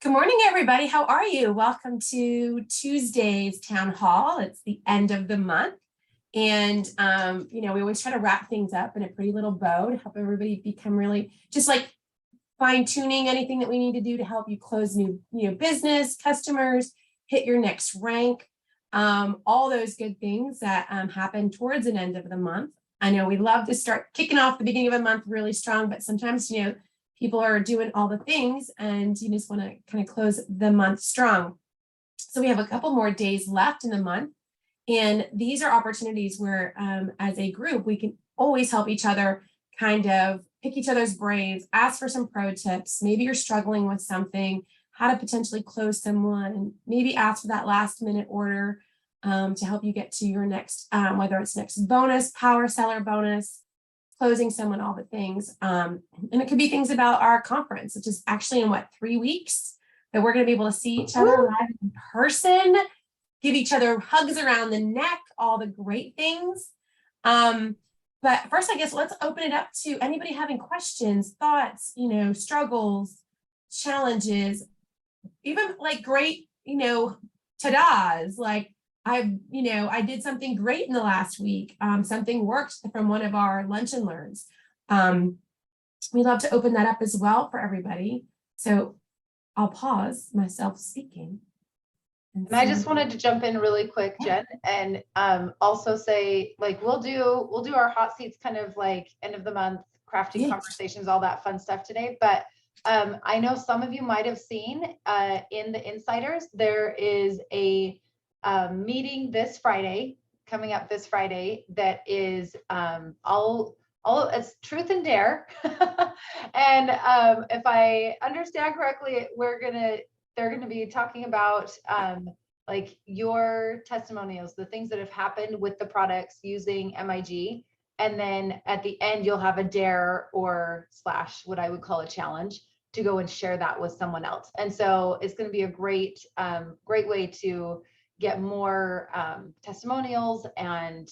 Good morning, everybody. How are you? Welcome to Tuesday's town hall. It's the end of the month. And, we always try to wrap things up in a pretty little bow to help everybody become really just like fine tuning anything that we need to do to help you close new business, customers, hit your next rank, all those good things that happen towards an end of the month. I know we love to start kicking off the beginning of a month really strong, but sometimes, people are doing all the things and you just want to kind of close the month strong. So we have a couple more days left in the month. And these are opportunities where, as a group, we can always help each other kind of pick each other's brains, ask for some pro tips. Maybe you're struggling with something, how to potentially close someone, maybe ask for that last minute order to help you get to your next, whether it's next bonus, power seller bonus, closing someone, all the things. And it could be things about our conference, which is actually in 3 weeks that we're going to be able to see each other live in person, give each other hugs around the neck, all the great things. But first, I guess let's open it up to anybody having questions, thoughts, struggles, challenges, even like great, ta-das, like I did something great in the last week. Something worked from one of our lunch and learns. We love to open that up as well for everybody. So I'll pause myself speaking. And I just wanted to jump in really quick, Jen, and also say, like, we'll do our hot seats kind of like end of the month crafting conversations, all that fun stuff today. But I know some of you might have seen in the insiders, there is a meeting this Friday, coming up this Friday, that is all it's truth and dare. And if I understand correctly, they're gonna be talking about like your testimonials, the things that have happened with the products using MIG. And then at the end, you'll have a dare or / what I would call a challenge to go and share that with someone else. And so it's going to be a great way to get more testimonials and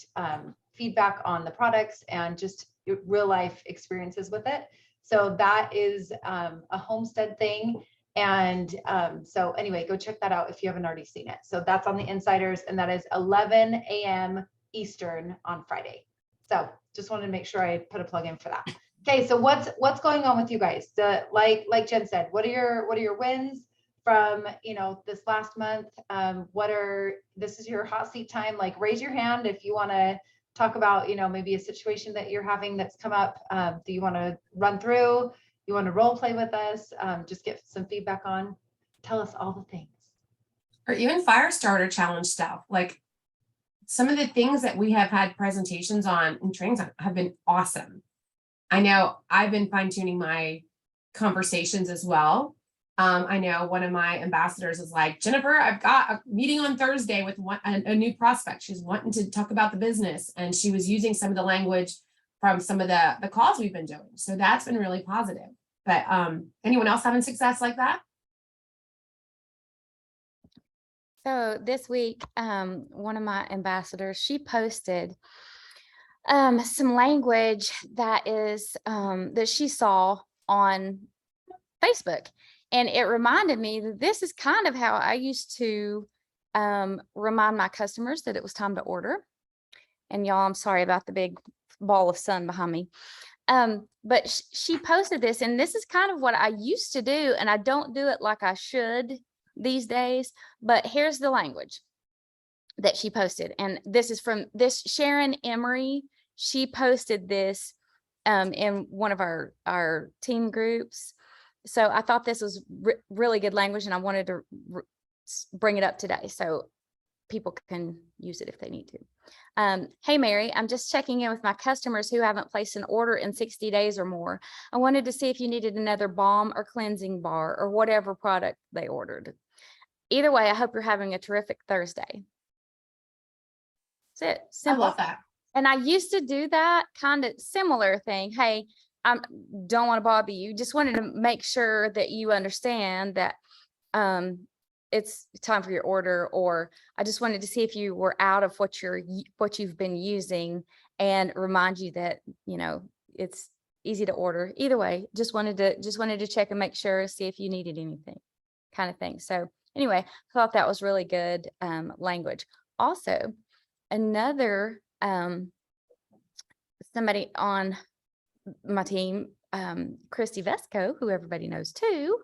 feedback on the products and just real life experiences with it. So that is a Homestead thing. And so anyway, go check that out if you haven't already seen it. So that's on the insiders, and that is 11 a.m. Eastern on Friday. So just wanted to make sure I put a plug in for that. Okay, so what's going on with you guys? Like Jen said, what are your wins from this last month? This is your hot seat time. Like, raise your hand if you want to talk about maybe a situation that you're having that's come up. Do you want to run through? You want to role play with us? Just get some feedback on. Tell us all the things. Or even fire starter challenge stuff. Like, some of the things that we have had presentations on and trainings on have been awesome. I know I've been fine tuning my conversations as well. I know one of my ambassadors is like, Jennifer, I've got a meeting on Thursday with a new prospect. She's wanting to talk about the business, and she was using some of the language from some of the calls we've been doing. So that's been really positive. But anyone else having success like that? So this week, one of my ambassadors, she posted some language that is that she saw on Facebook. And it reminded me that this is kind of how I used to remind my customers that it was time to order. And y'all, I'm sorry about the big ball of sun behind me. But she posted this, and this is kind of what I used to do, and I don't do it like I should these days. But here's the language that she posted. And this is from Sharon Emery. She posted this in one of our team groups. So I thought this was really good language, and I wanted to bring it up today so people can use it if they need to. Hey, Mary, I'm just checking in with my customers who haven't placed an order in 60 days or more. I wanted to see if you needed another balm or cleansing bar or whatever product they ordered. Either way, I hope you're having a terrific Thursday. That's it. Simple. I love that. And I used to do that kind of similar thing. Hey, I don't want to bother you. Just wanted to make sure that you understand that it's time for your order, or I just wanted to see if you were out of what you've been using, and remind you that it's easy to order. Either way, just wanted to check and make sure, see if you needed anything. kind of thing. So anyway, I thought that was really good language. Also, another somebody on my team, Christy Vesco, who everybody knows too,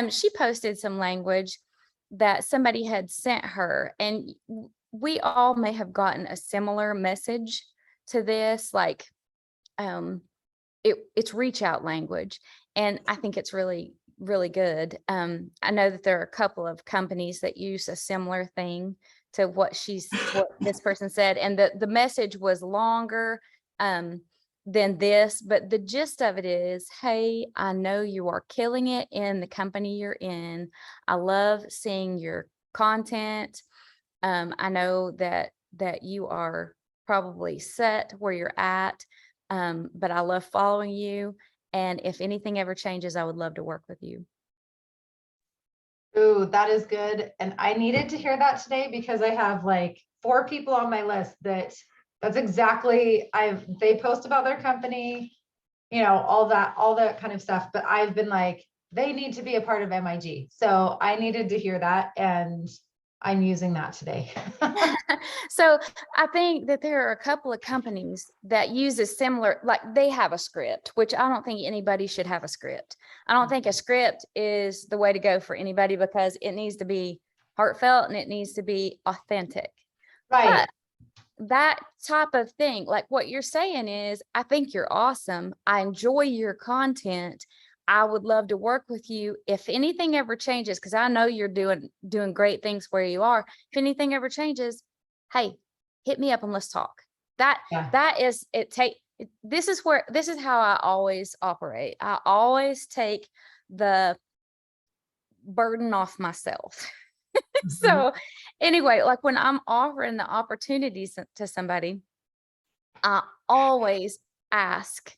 she posted some language that somebody had sent her, and we all may have gotten a similar message to this, like it's reach out language, and I think it's really, really good. I know that there are a couple of companies that use a similar thing to what this person said, and the message was longer than this, but the gist of it is, hey, I know you are killing it in the company you're in. I love seeing your content. I know that you are probably set where you're at, but I love following you. And if anything ever changes, I would love to work with you. Ooh, that is good. And I needed to hear that today because I have like 4 people on my list that's exactly, they post about their company, you know, all that kind of stuff. But I've been like, they need to be a part of MIG. So I needed to hear that, and I'm using that today. So I think that there are a couple of companies that use a similar, like they have a script, which I don't think anybody should have a script. I don't think a script is the way to go for anybody, because it needs to be heartfelt and it needs to be authentic. Right. But that type of thing, like what you're saying is, I think you're awesome. I enjoy your content. I would love to work with you. If anything ever changes, because I know you're doing great things where you are. If anything ever changes, hey, hit me up and let's talk. That is it. This is how I always operate. I always take the burden off myself. So anyway, like when I'm offering the opportunities to somebody, I always ask,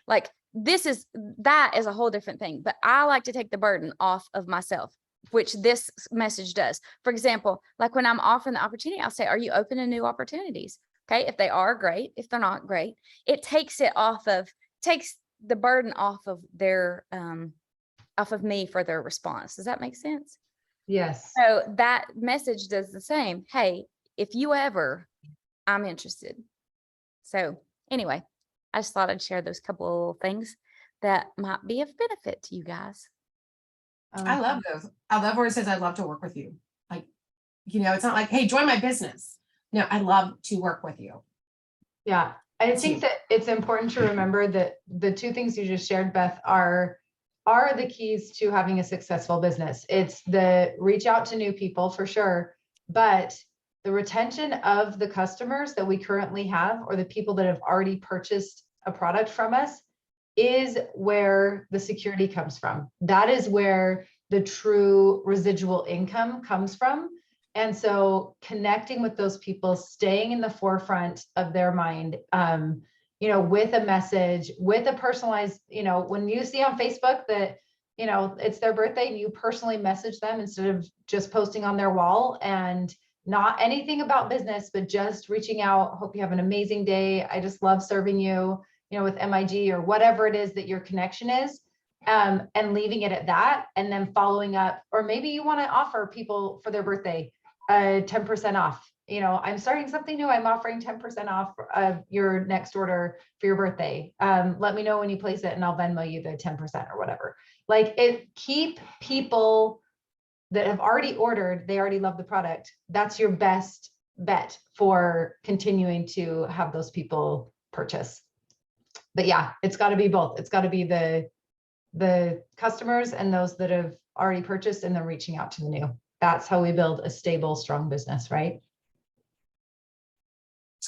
like, that is a whole different thing, but I like to take the burden off of myself, which this message does. For example, like when I'm offering the opportunity, I'll say, are you open to new opportunities? Okay. If they are, great. If they're not, great. It takes the burden off of me for their response. Does that make sense? Yes. So that message does the same. Hey, if you ever, I'm interested. So anyway, I just thought I'd share those couple of things that might be of benefit to you guys. I love those. I love where it says, I'd love to work with you. Like, it's not like, hey, join my business. No, I love to work with you. Yeah. I think that it's important to remember that the 2 things you just shared, Beth, are the keys to having a successful business. It's the reach out to new people for sure, but the retention of the customers that we currently have, or the people that have already purchased a product from us, is where the security comes from. That is where the true residual income comes from. And so connecting with those people, staying in the forefront of their mind, with a message, with a personalized, when you see on Facebook that, it's their birthday and you personally message them instead of just posting on their wall, and not anything about business, but just reaching out. Hope you have an amazing day. I just love serving you, with MIG or whatever it is that your connection is, and leaving it at that, and then following up. Or maybe you want to offer people for their birthday 10% off. I'm starting something new. I'm offering 10% off your next order for your birthday. Let me know when you place it and I'll Venmo you the 10% or whatever. Like, keep people that have already ordered, they already love the product. That's your best bet for continuing to have those people purchase. But yeah, it's got to be both. It's got to be the customers and those that have already purchased, and then reaching out to the new. That's how we build a stable, strong business, right?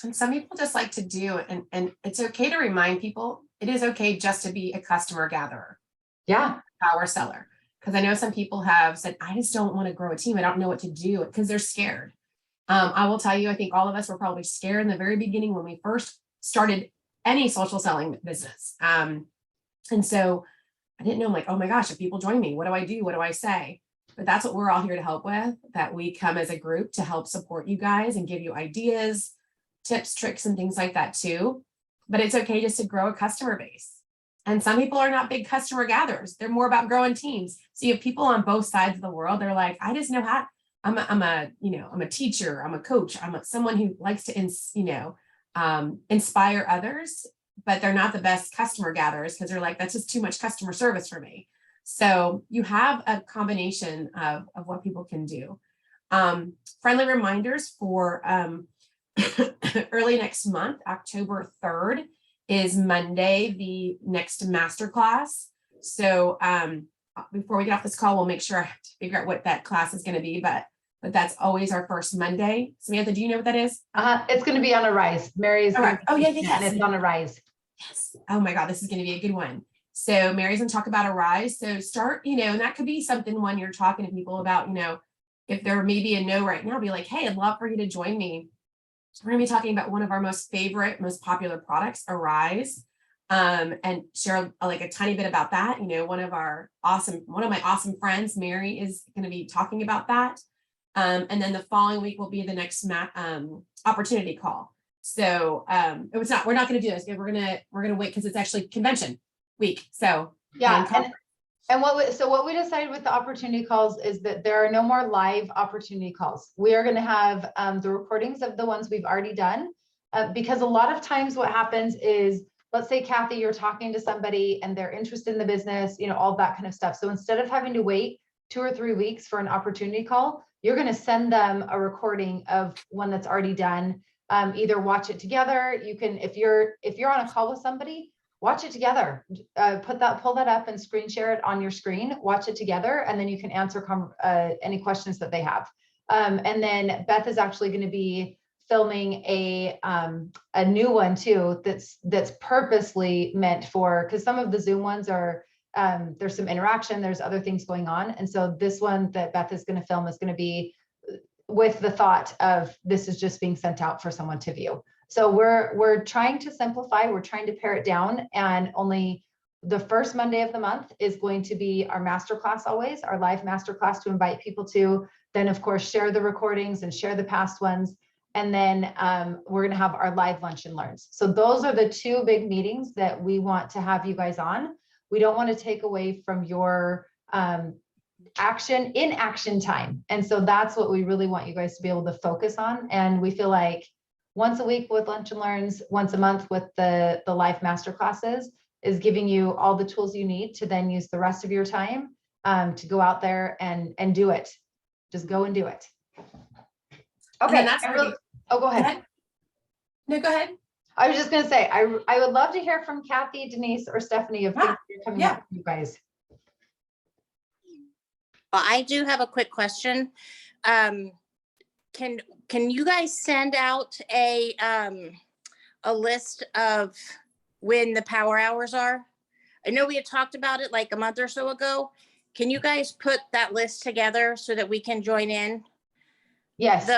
And some people just like to do, and it's okay to remind people, it is okay just to be a customer gatherer. Yeah. Power seller. Because I know some people have said, I just don't want to grow a team. I don't know what to do, because they're scared. I will tell you, I think all of us were probably scared in the very beginning when we first started any social selling business. And so I didn't know, I'm like, oh my gosh, if people join me, what do I do? What do I say? But that's what we're all here to help with, that we come as a group to help support you guys and give you ideas, tips, tricks, and things like that too. But it's okay just to grow a customer base. And some people are not big customer gatherers. They're more about growing teams. So you have people on both sides of the world. They're like, I just know how, I'm a teacher, I'm a coach, someone who likes to, inspire others, but they're not the best customer gatherers because they're like, that's just too much customer service for me. So you have a combination of what people can do. Friendly reminders for early next month, October 3rd is Monday, the next masterclass. So before we get off this call, we'll make sure I have to figure out what that class is going to be, but that's always our first Monday. Samantha, do you know what that is? It's going to be on Arise. Mary's right. Oh yeah, and it's on Arise. Yes. Oh my God, this is going to be a good one. So Mary's going to talk about Arise. So start, and that could be something when you're talking to people about, if there may be a no right now, be like, hey, I'd love for you to join me. We're going to be talking about one of our most favorite, most popular products, Arise, and share like a tiny bit about that. One of my awesome friends, Mary, is going to be talking about that. And then the following week will be the next opportunity call. So we're not going to do this. We're going to wait because it's actually convention week. So yeah. And what we decided with the opportunity calls is that there are no more live opportunity calls. We are going to have the recordings of the ones we've already done, because a lot of times what happens is, let's say, Kathy, you're talking to somebody and they're interested in the business, all that kind of stuff. So instead of having to wait 2 or 3 weeks for an opportunity call, you're going to send them a recording of one that's already done. Either watch it together. You can, if you're on a call with somebody, watch it together, pull that up and screen share it on your screen, watch it together, and then you can answer any questions that they have. And then Beth is actually going to be filming a new one too, that's purposely meant for, because some of the Zoom ones are, there's some interaction, there's other things going on. And so this one that Beth is going to film is going to be with the thought of this is just being sent out for someone to view. So we're trying to simplify, we're trying to pare it down, and only the first Monday of the month is going to be our masterclass, always our live masterclass to invite people to. Then of course, share the recordings and share the past ones. And then we're going to have our live lunch and learns. So those are the 2 big meetings that we want to have you guys on. We don't want to take away from your action time. And so that's what we really want you guys to be able to focus on. And we feel like once a week with lunch and learns, once a month with the live master classes is giving you all the tools you need to then use the rest of your time to go out there and do it. Just go and do it. Okay. Go ahead. No, go ahead. I was just going to say, I would love to hear from Kathy, Denise, or Stephanie if things are coming up for you guys. Well, I do have a quick question. Can you guys send out a list of when the power hours are? I know we had talked about it like a month or so ago. Can you guys put that list together so that we can join in? Yes,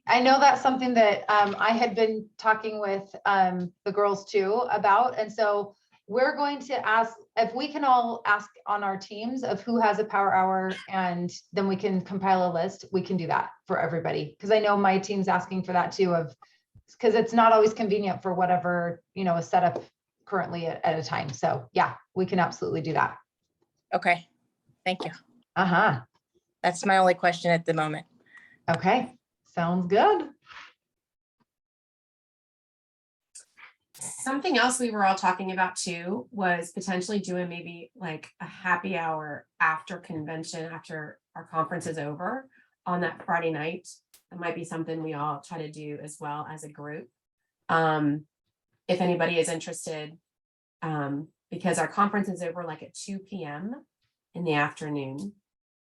I know that's something that I had been talking with the girls too about. And so we're going to ask if we can all ask on our teams of who has a power hour, and then we can compile a list. We can do that for everybody. Because I know my team's asking for that too, because it's not always convenient for whatever, is set up currently at a time. So yeah, we can absolutely do that. Okay, thank you. Uh-huh. That's my only question at the moment. Okay, sounds good. Something else we were all talking about too was potentially doing maybe like a happy hour after convention, after our conference is over on that Friday night. That might be something we all try to do as well as a group. If anybody is interested, because our conference is over like at 2 p.m. in the afternoon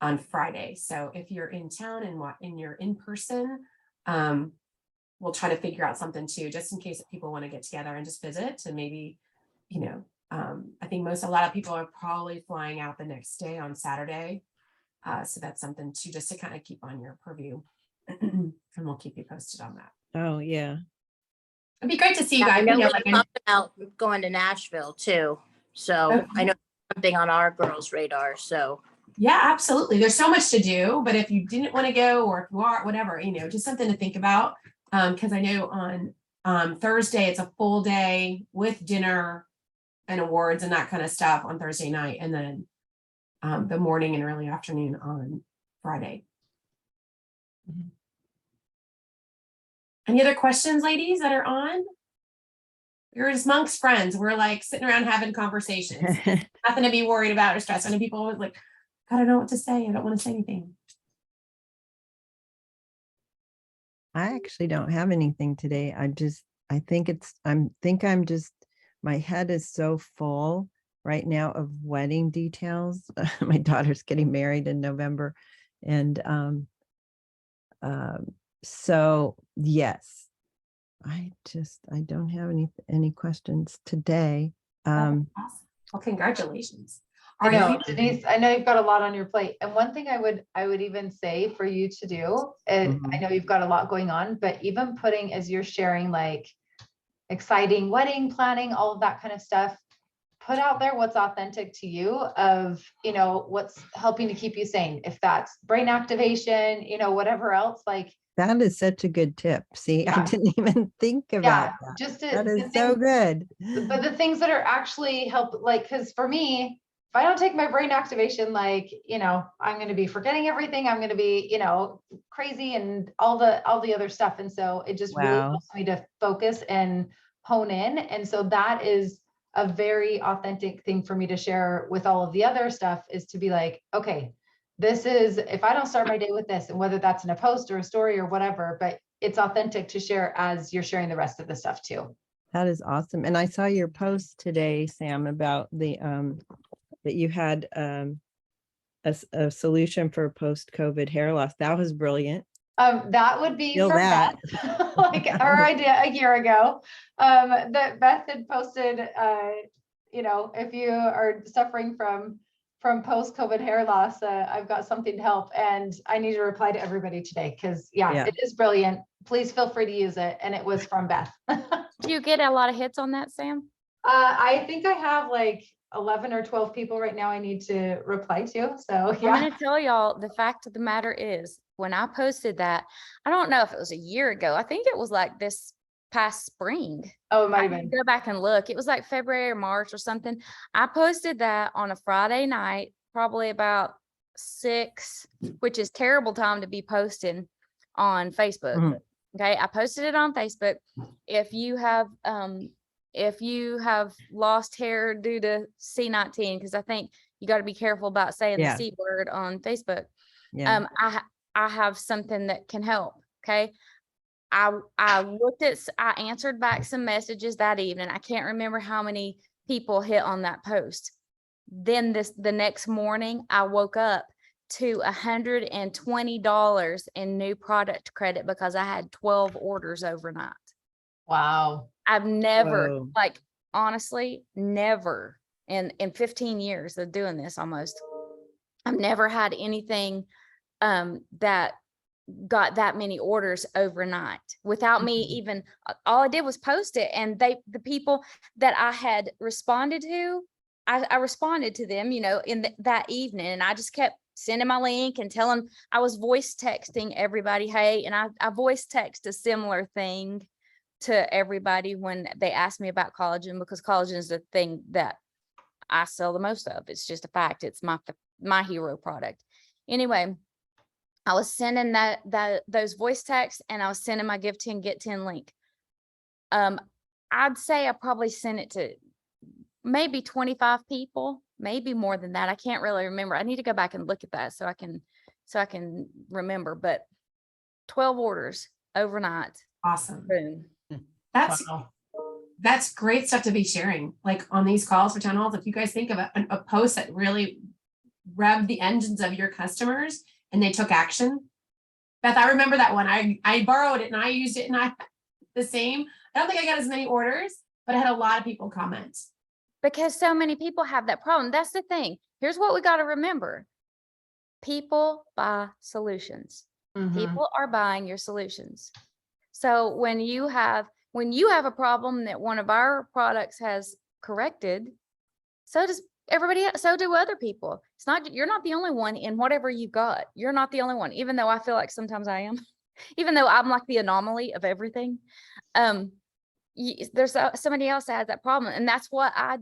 on Friday. So if you're in town and you're in person, we'll try to figure out something too, just in case people want to get together and just visit. And maybe, I think a lot of people are probably flying out the next day on Saturday. So that's something too, just to kind of keep on your purview. And we'll keep you posted on that. Oh, yeah. It'd be great to see you guys. I know we talked about going to Nashville too. So okay. I know something on our girls' radar. So yeah, absolutely. There's so much to do, but if you didn't want to go, or if you are, whatever, just something to think about. Because I know on Thursday it's a full day with dinner, and awards and that kind of stuff on Thursday night, and then the morning and early afternoon on Friday. Any other questions, ladies, that are on? You're just amongst friends. We're like sitting around having conversations. Nothing to be worried about or stressed. I know people always like, I don't know what to say. I don't want to say anything. I actually don't have anything today. I think I'm just, my head is so full right now of wedding details. My daughter's getting married in November. And so yes, I don't have any questions today. Awesome. Well, congratulations. I know, Denise, I know you've got a lot on your plate. And one thing I would even say for you to do, and I know you've got a lot going on, but even putting, as you're sharing, like exciting wedding planning, all of that kind of stuff, put out there what's authentic to you of, what's helping to keep you sane. If that's brain activation, whatever else, like. That is such a good tip. See, Yeah. I didn't even think about that. That is so good. But the things that are actually help, like, because for me, if I don't take my brain activation, like, I'm going to be forgetting everything. I'm going to be, crazy and all the other stuff. And so it just really helps me to focus and hone in. And so that is a very authentic thing for me to share with all of the other stuff, is to be like, okay, this is, if I don't start my day with this, and whether that's in a post or a story or whatever, but it's authentic to share as you're sharing the rest of the stuff too. That is awesome. And I saw your post today, Sam, about the that you had a solution for post-COVID hair loss. That was brilliant. That would be Feel from that. Beth, like our idea a year ago, that Beth had posted, if you are suffering from post-COVID hair loss, I've got something to help, and I need to reply to everybody today, because it is brilliant. Please feel free to use it. And it was from Beth. Do you get a lot of hits on that, Sam? I think I have like 11 or 12 people right now I need to reply to. So yeah. I'm going to tell y'all, the fact of the matter is, when I posted that, I don't know if it was a year ago. I think it was like this past spring. Oh, it might have I been. can go back and look. It was like February or March or something. I posted that on a Friday night, probably about 6, which is terrible time to be posting on Facebook. Okay. I posted it on Facebook. If you have lost hair due to C19, because I think you got to be careful about saying the C word on Facebook. Yeah. I have something that can help. Okay. I answered back some messages that evening. I can't remember how many people hit on that post. Then the next morning, I woke up to $120 in new product credit because I had 12 orders overnight. Wow. I've never, like, honestly, never in 15 years of doing this almost, I've never had anything that got that many orders overnight without me even, all I did was post it, and the people that I had responded to, I responded to them, in that evening, and I just kept sending my link and telling, I was voice texting everybody, hey, and I voice text a similar thing to everybody when they ask me about collagen, because collagen is the thing that I sell the most of. It's just a fact. It's my hero product. Anyway, I was sending those voice texts, and I was sending my give 10 get 10 link. I'd say I probably sent it to maybe 25 people, maybe more than that. I can't really remember. I need to go back and look at that so I can remember, but 12 orders overnight. Awesome. Boom. That's great stuff to be sharing, like on these calls for town halls. If you guys think of a post that really revved the engines of your customers and they took action. Beth, I remember that one. I borrowed it and I used it, and I the same. I don't think I got as many orders, but I had a lot of people comment. Because so many people have that problem. That's the thing. Here's what we got to remember. People buy solutions. People are buying your solutions. So when you have a problem that one of our products has corrected, so does everybody else, so do other people. You're not the only one in whatever you got. You're not the only one, even though I feel like sometimes I am, even though I'm like the anomaly of everything. there's somebody else that has that problem. And that's what I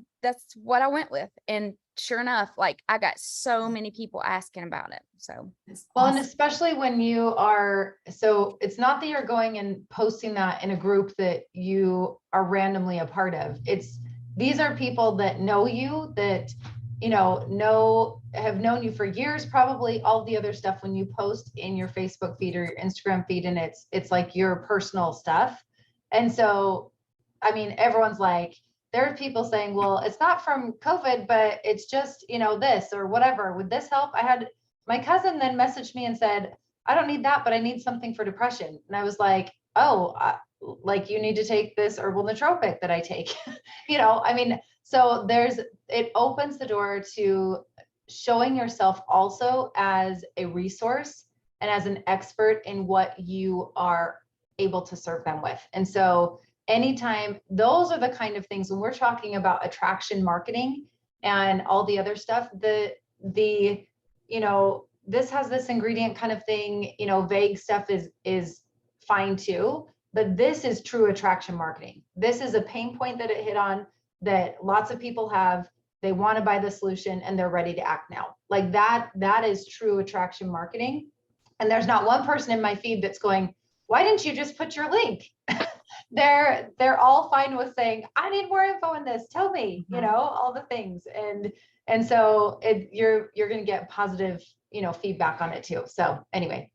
went with. And sure enough, like I got so many people asking about it. So, It's Well, and awesome. especially when you are, so it's not that you're going and posting that in a group that you are randomly a part of. These are people that know you, that, have known you for years, probably all the other stuff when you post in your Facebook feed or your Instagram feed, and it's like your personal stuff. And so, I mean, everyone's like, there are people saying, well, it's not from COVID, but it's just, this or whatever. Would this help? My cousin then messaged me and said, I don't need that, but I need something for depression. And I was like, oh, like you need to take this herbal nootropic that I take. I mean, so it opens the door to showing yourself also as a resource and as an expert in what you are able to serve them with. And so anytime, those are the kind of things when we're talking about attraction marketing and all the other stuff, this has this ingredient kind of thing, vague stuff is fine too, but this is true attraction marketing. This is a pain point that it hit on that lots of people have. They want to buy the solution and they're ready to act now. Like that is true attraction marketing. And there's not one person in my feed that's going, why didn't you just put your link? They're all fine with saying, I need more info in this. Tell me, all the things. And so you're going to get positive, feedback on it too. So anyway.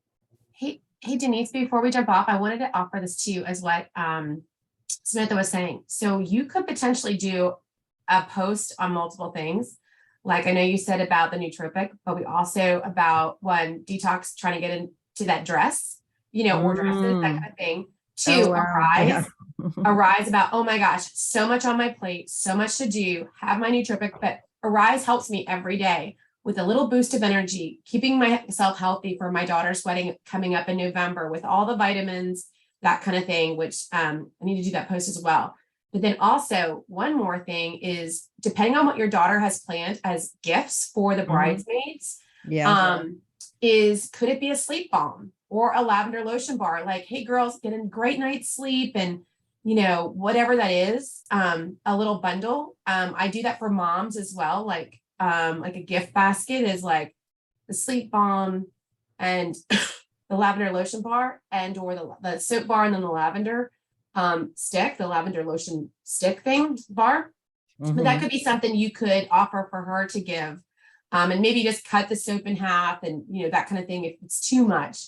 Hey, Denise, before we jump off, I wanted to offer this to you as what Samantha was saying. So you could potentially do a post on multiple things. Like I know you said about the nootropic, but we also about one detox, trying to get into that dress, or dresses, that kind of thing. Two, arise about, oh my gosh, so much on my plate, so much to do, have my nootropic, but arise helps me every day with a little boost of energy, keeping myself healthy for my daughter's wedding coming up in November with all the vitamins, that kind of thing, which I need to do that post as well. But then also one more thing is, depending on what your daughter has planned as gifts for the bridesmaids, could it be a sleep balm or a lavender lotion bar? Like, hey girls, get a great night's sleep, and whatever that is, a little bundle. I do that for moms as well. Like a gift basket is like the sleep balm and the lavender lotion bar and or the soap bar, and then the lavender stick, the lavender lotion stick thing bar. But that could be something you could offer for her to give. And maybe just cut the soap in half and, that kind of thing if it's too much.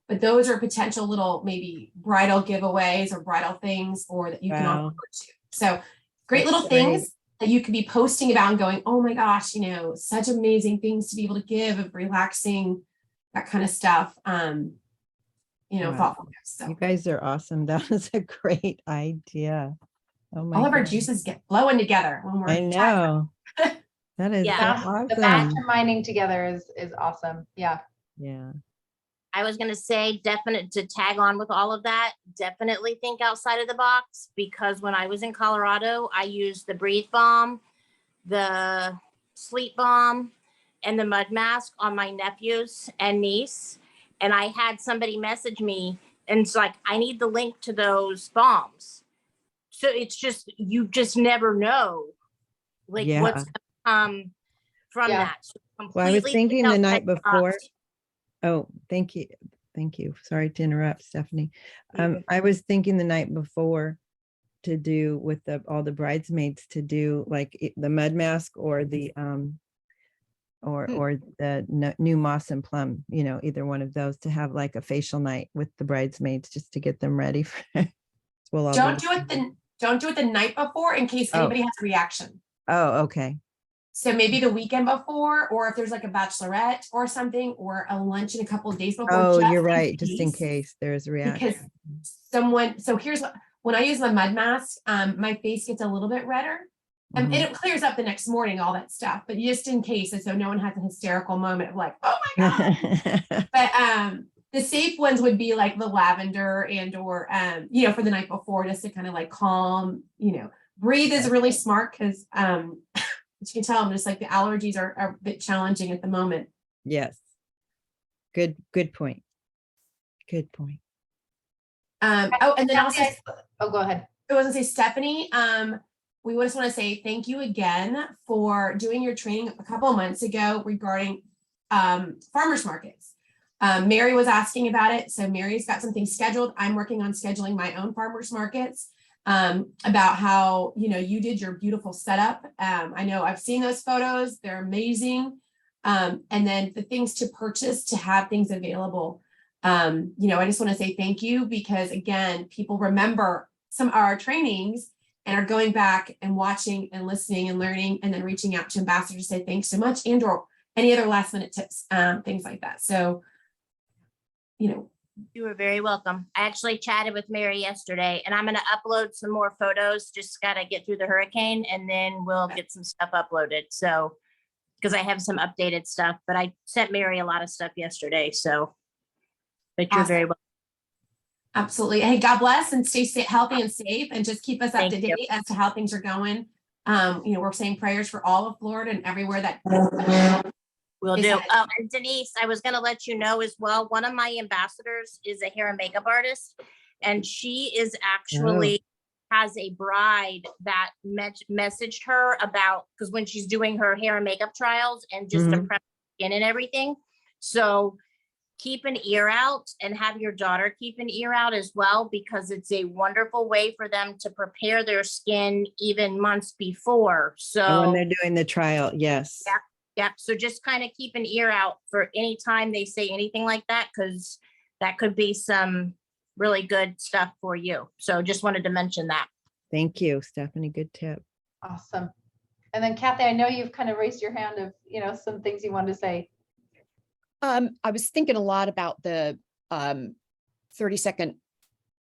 But those are potential little maybe bridal giveaways or bridal things, or that you can offer to. So great little things that you could be posting about and going, oh my gosh, such amazing things to be able to give, of relaxing, that kind of stuff. Thoughtful gifts. So You guys are awesome. That was a great idea. Oh my all of our goodness. juices get flowing together when we're I know. That is so awesome. The masterminding together is awesome. Yeah. Yeah. I was going to say, definite to tag on with all of that, definitely think outside of the box, because when I was in Colorado, I used the breathe balm, the sleep balm, and the mud mask on my nephews and niece. And I had somebody message me and it's like, I need the link to those balms. So it's just, you just never know what's going to come from that. So well, I was thinking the night before. box. Oh, thank you. Thank you. Sorry to interrupt, Stephanie. I was thinking the night before to do with all the bridesmaids to do like the mud mask or the new moss and plum, either one of those, to have like a facial night with the bridesmaids just to get them ready for don't do it the night before in case anybody has a reaction. Oh, okay. So maybe the weekend before, or if there's like a bachelorette or something, or a luncheon a couple of days before. Oh, you're right. Just in case there's a reaction. Because so here's when I use my mud mask, my face gets a little bit redder. And it clears up the next morning, all that stuff, but just in case, and so no one has a hysterical moment of like, oh my God. But the safe ones would be like the lavender and or for the night before, just to kind of like calm, breathe is really smart because as you can tell, just like the allergies are a bit challenging at the moment. Yes. Good point. Good point. And then also go ahead. I was gonna say, Stephanie, we just want to say thank you again for doing your training a couple of months ago regarding farmers markets. Mary was asking about it. So Mary's got something scheduled. I'm working on scheduling my own farmers markets, about how, you did your beautiful setup. I know I've seen those photos. They're amazing. And then the things to purchase to have things available. I just want to say thank you because again, people remember some of our trainings and are going back and watching and listening and learning and then reaching out to ambassadors to say thanks so much and or any other last minute tips, things like that. So, You are very welcome. I actually chatted with Mary yesterday and I'm going to upload some more photos. Just got to get through the hurricane and then we'll get some stuff uploaded. So, because I have some updated stuff, but I sent Mary a lot of stuff yesterday. So, but you're very welcome. Absolutely. Hey, God bless and stay healthy and safe and just keep us up Thank to you. date as to how things are going. We're saying prayers for all of Florida and everywhere that Will Is do. that- And Denise, I was going to let you know as well. One of my ambassadors is a hair and makeup artist, and she is actually has a bride that messaged her about, because when she's doing her hair and makeup trials and just to prep skin and everything. So keep an ear out and have your daughter keep an ear out as well, because it's a wonderful way for them to prepare their skin even months before. So And when they're doing the trial, yes. Yeah. Yeah, so just kind of keep an ear out for any time they say anything like that, because that could be some really good stuff for you. So just wanted to mention that. Thank you, Stephanie. Good tip. Awesome. And then Kathy, I know you've kind of raised your hand of, some things you wanted to say. I was thinking a lot about the 30-second,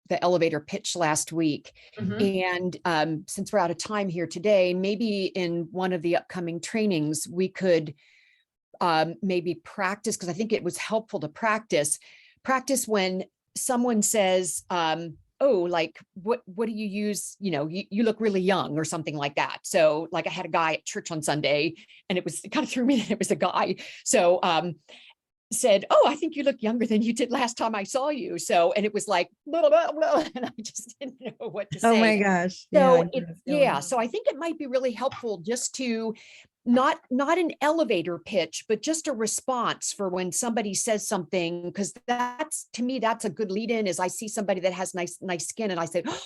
the elevator pitch last week. Mhm. And since we're out of time here today, maybe in one of the upcoming trainings, we could maybe practice, because I think it was helpful to practice when someone says, oh, like, what do you use? You look really young or something like that. So like I had a guy at church on Sunday and it kind of threw me that it was a guy. So said, oh, I think you look younger than you did last time I saw you. So, and it was like, blah, blah, blah, and I just didn't know what to say. Oh my gosh. So Yeah. so I think it might be really helpful just to not an elevator pitch, but just a response for when somebody says something, because to me, that's a good lead in. Is I see somebody that has nice skin and I say, oh,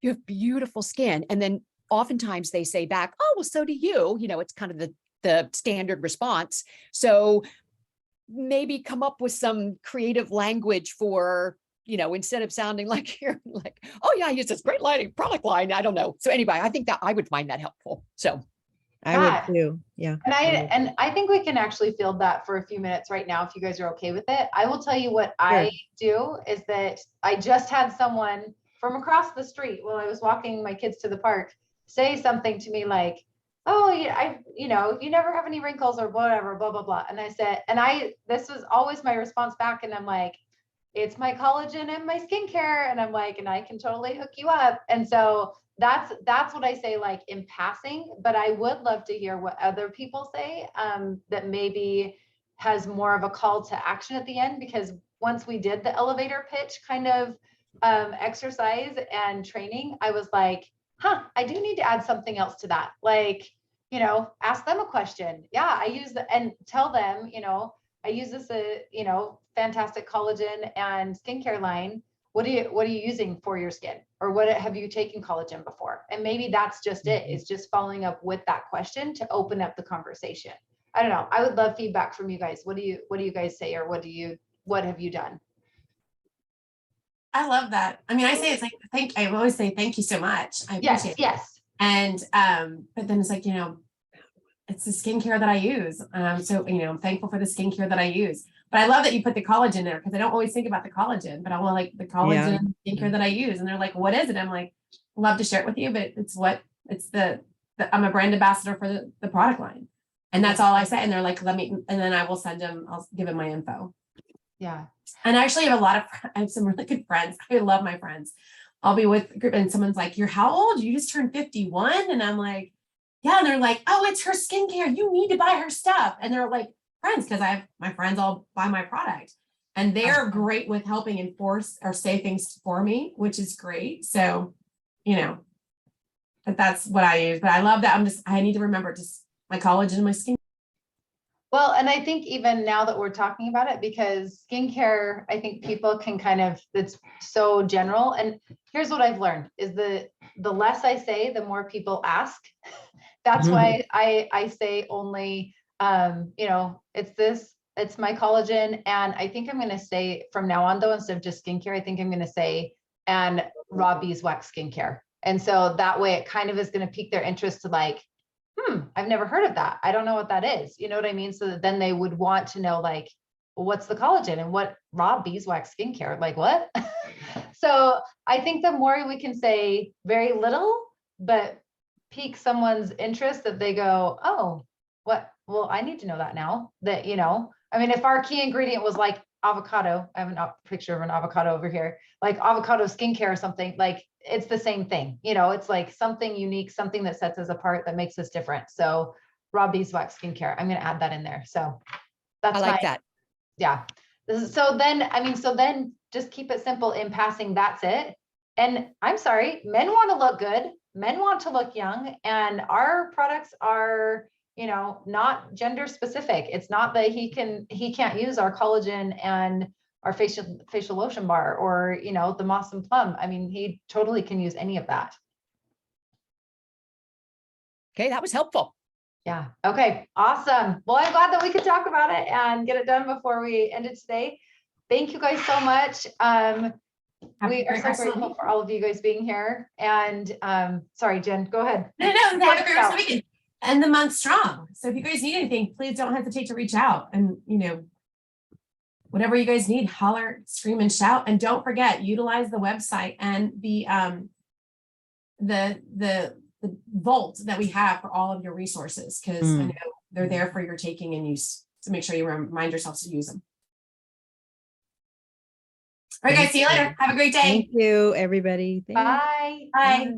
you have beautiful skin. And then oftentimes they say back, oh, well, so do you. It's kind of the standard response. So maybe come up with some creative language for, instead of sounding like you're like, oh yeah, I use this great lighting product line. I don't know. So anyway, I think that I would find that helpful. So I would too. Yeah. And I think we can actually field that for a few minutes right now, if you guys are okay with it. I will tell you what I do is that I just had someone from across the street while I was walking my kids to the park say something to me like, oh, yeah, you never have any wrinkles or whatever, blah, blah, blah. And I said, this was always my response back. And I'm like, it's my collagen and my skincare. And I'm like, and I can totally hook you up. And so that's what I say, like in passing, but I would love to hear what other people say, that maybe has more of a call to action at the end, because once we did the elevator pitch kind of exercise and training, I was like, I do need to add something else to that. Like, ask them a question. Yeah, I use and tell them, I use this, fantastic collagen and skincare line. What are you using for your skin? Or what have you taken collagen before? And maybe that's just it. It's just following up with that question to open up the conversation. I don't know. I would love feedback from you guys. What do you guys say? Or what have you done? I love that. I mean, I say it's like, I always say, thank you so much. I appreciate it. Yes. And, but then it's like, it's the skincare that I use. So, I'm thankful for the skincare that I use, but I love that you put the collagen there, because I don't always think about the collagen, but I want like the collagen skincare that I use. And they're like, what is it? I'm like, love to share it with you, but it's I'm a brand ambassador for the product line. And that's all I say. And they're like, and then I will I'll give them my info. Yeah. And I actually have I have some really good friends. I love my friends. I'll be with a group and someone's like, you're how old? You just turned 51. And I'm like, yeah. And they're like, oh, it's her skincare. You need to buy her stuff. And they're like friends, because I have my friends all buy my product. And they're great with helping enforce or say things for me, which is great. So you know, but that's what I use. But I love that. I need to remember just my collagen and my skin. Well, and I think even now that we're talking about it, because skincare, I think people can kind of, it's so general. And here's what I've learned is the less I say, the more people ask. That's why I say only, you know, it's my collagen. And I think I'm going to say from now on, though, instead of just skincare, I think I'm going to say, and raw beeswax skincare. And so that way it kind of is going to pique their interest to like, I've never heard of that. I don't know what that is. You know what I mean? So that then they would want to know like, well, what's the collagen and what raw beeswax skincare? Like what? So I think the more we can say very little, but pique someone's interest that they go, oh, what? Well, I need to know that now that, you know, I mean, if our key ingredient was like avocado, I have a picture of an avocado over here, like avocado skincare or something, like it's the same thing, you know, it's like something unique, something that sets us apart, that makes us different. So raw beeswax skincare, I'm going to add that in there. So that's I like that. Yeah. So then just keep it simple in passing. That's it. And I'm sorry, men want to look good. Men want to look young, and our products are, you know, not gender specific. It's not that he can't use our collagen and our facial lotion bar, or, you know, the moss and plum. I mean, he totally can use any of that. Okay, that was helpful. Yeah. Okay. Awesome. Well, I'm glad that we could talk about it and get it done before we end it today. Thank you guys so much. We are so grateful for all of you guys being here. And sorry, Jen, go ahead. No, have a great rest of the weekend. End the month strong. So if you guys need anything, please don't hesitate to reach out. And, you know, whatever you guys need, holler, scream, and shout. And don't forget, utilize the website and the vault that we have for all of your resources, because I know they're there for your taking and use. So make sure you remind yourselves to use them. All right, guys, see you later. Have a great day. Thank you, everybody. Bye. Bye.